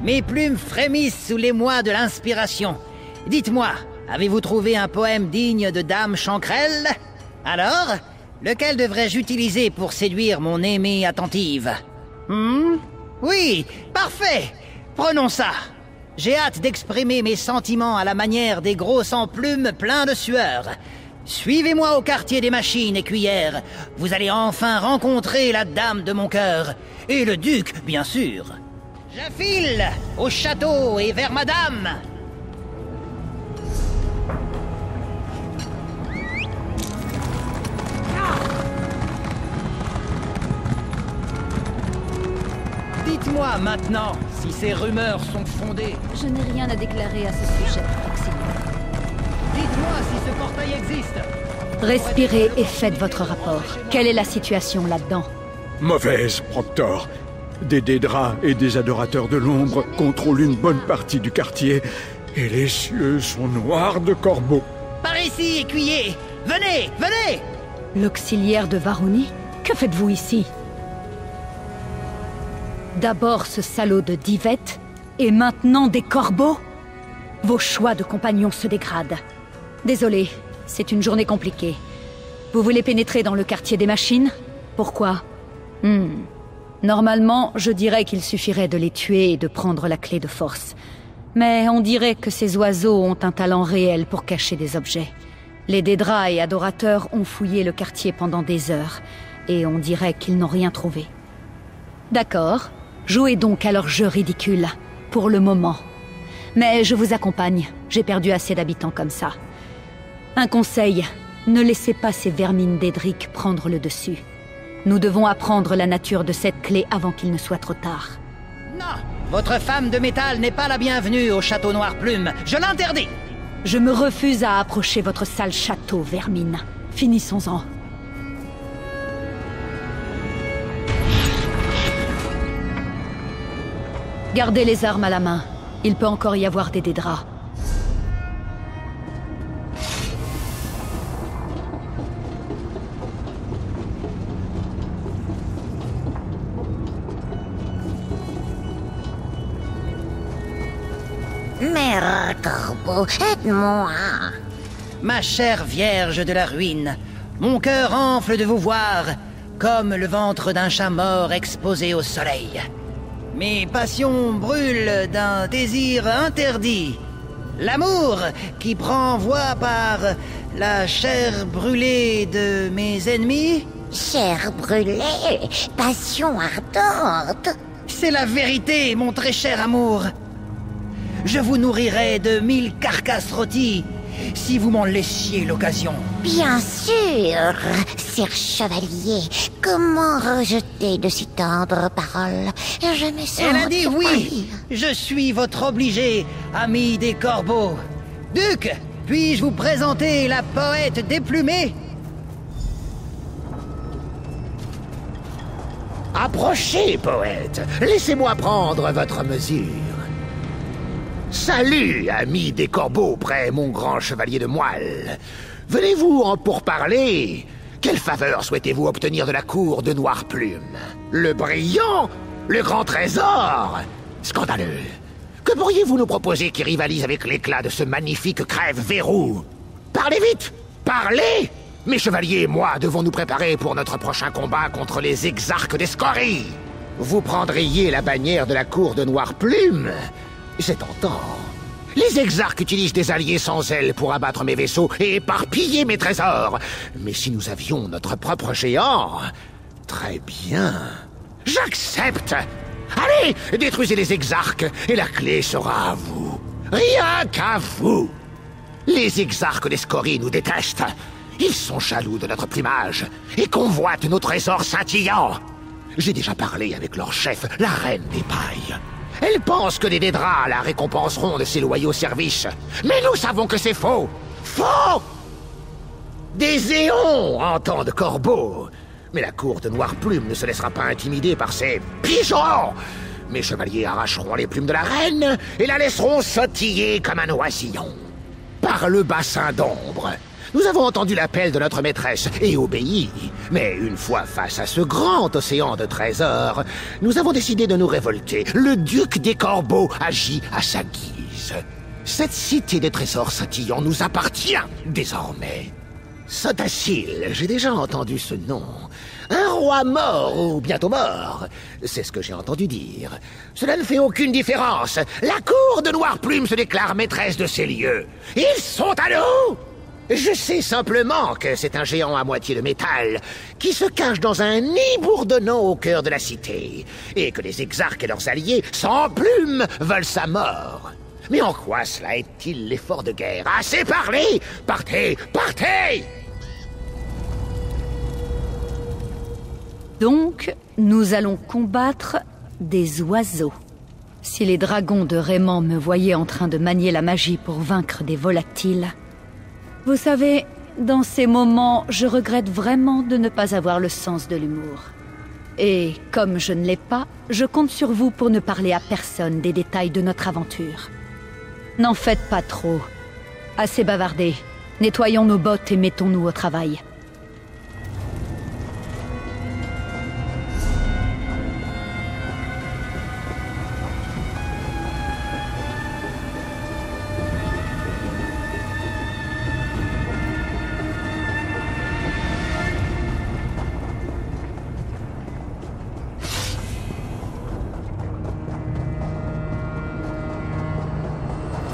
Mes plumes frémissent sous l'émoi de l'inspiration. Dites-moi, avez-vous trouvé un poème digne de Dame Chanquerelle? Alors, lequel devrais-je utiliser pour séduire mon aimée attentive? Oui, parfait. Prenons ça. J'ai hâte d'exprimer mes sentiments à la manière des gros sans-plumes pleins de sueur. Suivez-moi au quartier des machines, écuyères. Vous allez enfin rencontrer la dame de mon cœur. Et le duc, bien sûr. J'affile au château et vers madame. Dites-moi maintenant si ces rumeurs sont fondées. Je n'ai rien à déclarer à ce sujet, Auxiliaire. Dites-moi si ce portail existe. Respirez et faites votre rapport. Quelle est la situation là-dedans? Mauvaise, Proctor. Des Dédras et des adorateurs de l'ombre contrôlent une bonne partie du quartier, et les cieux sont noirs de corbeaux. Par ici, écuyer. Venez, venez. L'auxiliaire de Varuni? Que faites-vous ici? D'abord ce salaud de Divette, et maintenant des corbeaux? Vos choix de compagnons se dégradent. Désolé, c'est une journée compliquée. Vous voulez pénétrer dans le quartier des machines? Pourquoi? Normalement, je dirais qu'il suffirait de les tuer et de prendre la clé de force. Mais on dirait que ces oiseaux ont un talent réel pour cacher des objets. Les Dédras et adorateurs ont fouillé le quartier pendant des heures, et on dirait qu'ils n'ont rien trouvé. D'accord, jouez donc à leur jeu ridicule, pour le moment. Mais je vous accompagne, j'ai perdu assez d'habitants comme ça. Un conseil, ne laissez pas ces vermines d'Edric prendre le dessus. Nous devons apprendre la nature de cette clé avant qu'il ne soit trop tard. Non, votre femme de métal n'est pas la bienvenue au château Noirplume. Je l'interdis. Je me refuse à approcher votre sale château, vermine. Finissons-en. Gardez les armes à la main. Il peut encore y avoir des Dédras. Mère Corbeau, aide-moi. Ma chère vierge de la ruine, mon cœur enfle de vous voir, comme le ventre d'un chat mort exposé au soleil. Mes passions brûlent d'un désir interdit. L'amour qui prend voie par la chair brûlée de mes ennemis. Chair brûlée, passion ardente. C'est la vérité, mon très cher amour. Je vous nourrirai de 1000 carcasses rôties, si vous m'en laissiez l'occasion. Bien sûr, sire chevalier. Comment rejeter de si tendres paroles? Je me sens... Elle a dit oui. Je suis votre obligé, ami des corbeaux. Duc, puis-je vous présenter la poète déplumée? Approchez, poète. Laissez-moi prendre votre mesure. Salut, amis des corbeaux, près mon grand chevalier de moelle. Venez-vous en pourparler? Quelle faveur souhaitez-vous obtenir de la cour de Noirplume? Le brillant? Le grand trésor? Scandaleux. Que pourriez-vous nous proposer qui rivalise avec l'éclat de ce magnifique crève-verrou? Parlez vite! Parlez! Mes chevaliers et moi devons nous préparer pour notre prochain combat contre les exarques des scories. Vous prendriez la bannière de la cour de Noirplume? C'est tentant. Les exarques utilisent des alliés sans ailes pour abattre mes vaisseaux et éparpiller mes trésors. Mais si nous avions notre propre géant... Très bien. J'accepte. Allez, détruisez les exarques et la clé sera à vous. Rien qu'à vous. Les exarques des scories nous détestent. Ils sont jaloux de notre plumage et convoitent nos trésors scintillants. J'ai déjà parlé avec leur chef, la reine des pailles. Elle pense que les Dédras la récompenseront de ses loyaux services. Mais nous savons que c'est faux. Faux! Des éons en temps de corbeau. Mais la cour de Noirplume ne se laissera pas intimider par ces pigeons. Mes chevaliers arracheront les plumes de la reine et la laisseront sautiller comme un oisillon. Par le bassin d'ombre, Nous avons entendu l'appel de notre maîtresse et obéi. Mais une fois face à ce grand océan de trésors, nous avons décidé de nous révolter. Le duc des corbeaux agit à sa guise. Cette cité des trésors scintillants nous appartient désormais. Sotacil, j'ai déjà entendu ce nom. Un roi mort ou bientôt mort, c'est ce que j'ai entendu dire. Cela ne fait aucune différence. La cour de Noirplume se déclare maîtresse de ces lieux. Ils sont à nous! Je sais simplement que c'est un géant à moitié de métal qui se cache dans un nid bourdonnant au cœur de la cité, et que les exarques et leurs alliés, sans plume, veulent sa mort. Mais en quoi cela est-il l'effort de guerre? Assez parlé! Partez! Partez! Donc, nous allons combattre des oiseaux. Si les dragons de Raymond me voyaient en train de manier la magie pour vaincre des volatiles... Vous savez, dans ces moments, je regrette vraiment de ne pas avoir le sens de l'humour. Et comme je ne l'ai pas, je compte sur vous pour ne parler à personne des détails de notre aventure. N'en faites pas trop. Assez bavardé. Nettoyons nos bottes et mettons-nous au travail.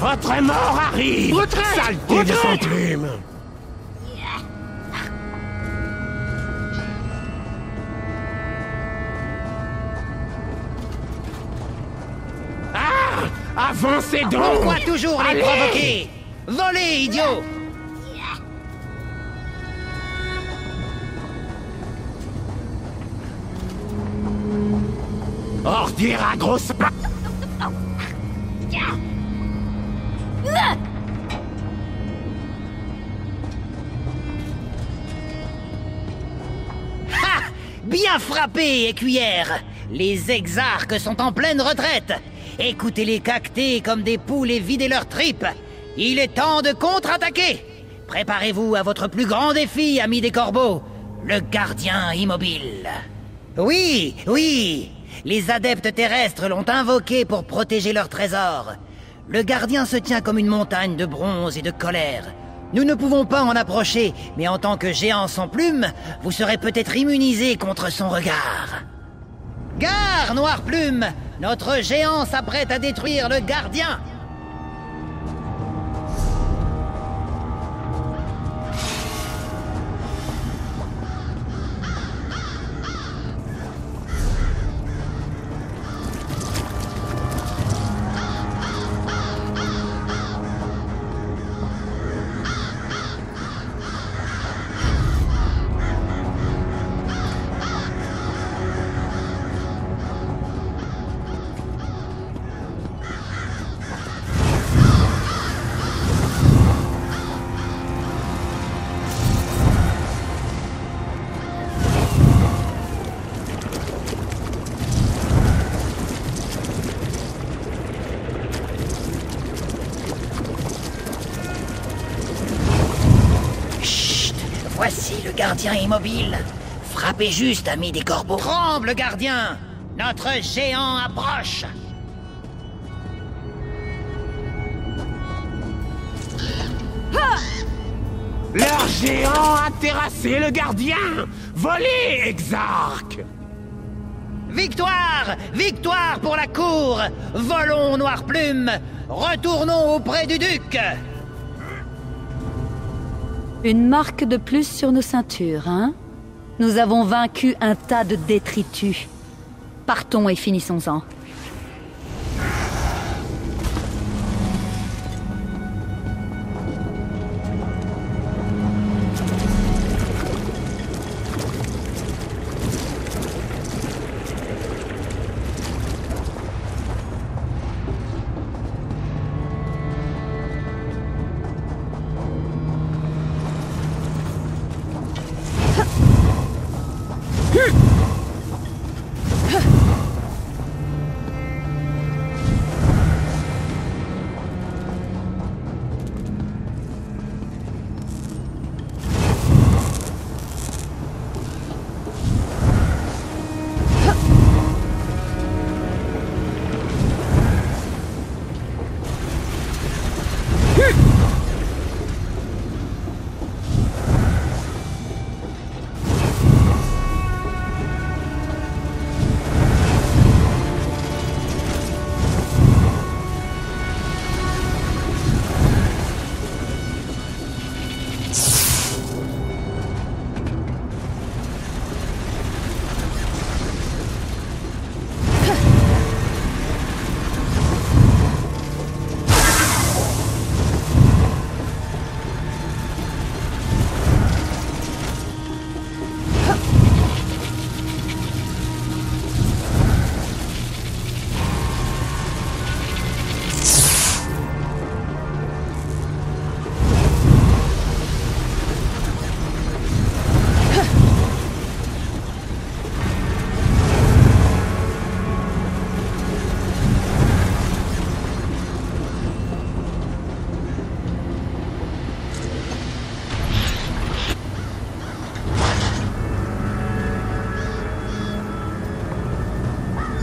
Votre mort arrive! Saleté de son plume! Ah! Avancez donc! Pourquoi toujours les provoquer? Volez, idiot! Ordure à grosse... Bien frappé, écuyère! Les exarques sont en pleine retraite! Écoutez-les cacter comme des poules et vider leurs tripes! Il est temps de contre-attaquer! Préparez-vous à votre plus grand défi, amis des corbeaux! Le gardien immobile! Oui, oui! Les adeptes terrestres l'ont invoqué pour protéger leur trésor. Le gardien se tient comme une montagne de bronze et de colère. Nous ne pouvons pas en approcher, mais en tant que géant sans plume, vous serez peut-être immunisé contre son regard. Gare, Noirplume! Notre géant s'apprête à détruire le gardien! Voici le gardien immobile. Frappez juste, ami des corbeaux. Tremble, gardien! Notre géant approche! Leur géant a terrassé le gardien! Volez, exarque! Victoire! Victoire pour la cour! Volons, Noirplume! Retournons auprès du duc! Une marque de plus sur nos ceintures, hein? Nous avons vaincu un tas de détritus. Partons et finissons-en.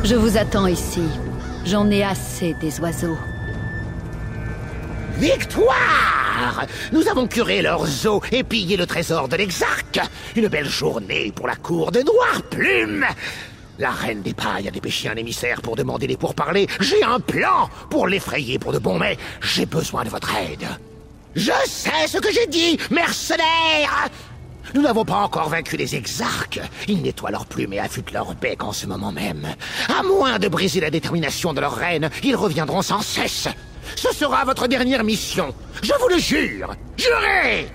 Je vous attends ici. J'en ai assez des oiseaux. Victoire! Nous avons curé leurs os et pillé le trésor de l'Exarque. Une belle journée pour la cour de Noirplume. La reine des pailles a dépêché un émissaire pour demander les pourparlers. J'ai un plan pour l'effrayer pour de bon, mais j'ai besoin de votre aide. Je sais ce que j'ai dit, mercenaires! Nous n'avons pas encore vaincu les Exarques. Ils nettoient leurs plumes et affûtent leur bec en ce moment même. À moins de briser la détermination de leur reine, ils reviendront sans cesse. Ce sera votre dernière mission. Je vous le jure. Jurez!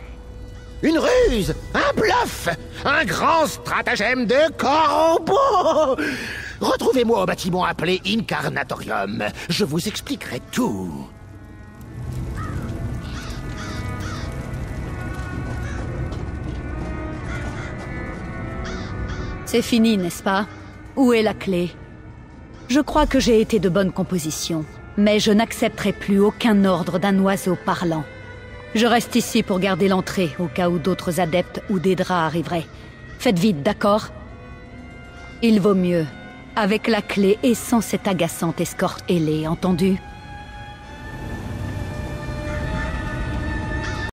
Une ruse, un bluff, un grand stratagème de Corbeau. Retrouvez-moi au bâtiment appelé Incarnatorium. Je vous expliquerai tout. C'est fini, n'est-ce pas? Où est la clé? Je crois que j'ai été de bonne composition, mais je n'accepterai plus aucun ordre d'un oiseau parlant. Je reste ici pour garder l'entrée, au cas où d'autres adeptes ou des draps arriveraient. Faites vite, d'accord? Il vaut mieux, avec la clé et sans cette agaçante escorte ailée, entendu?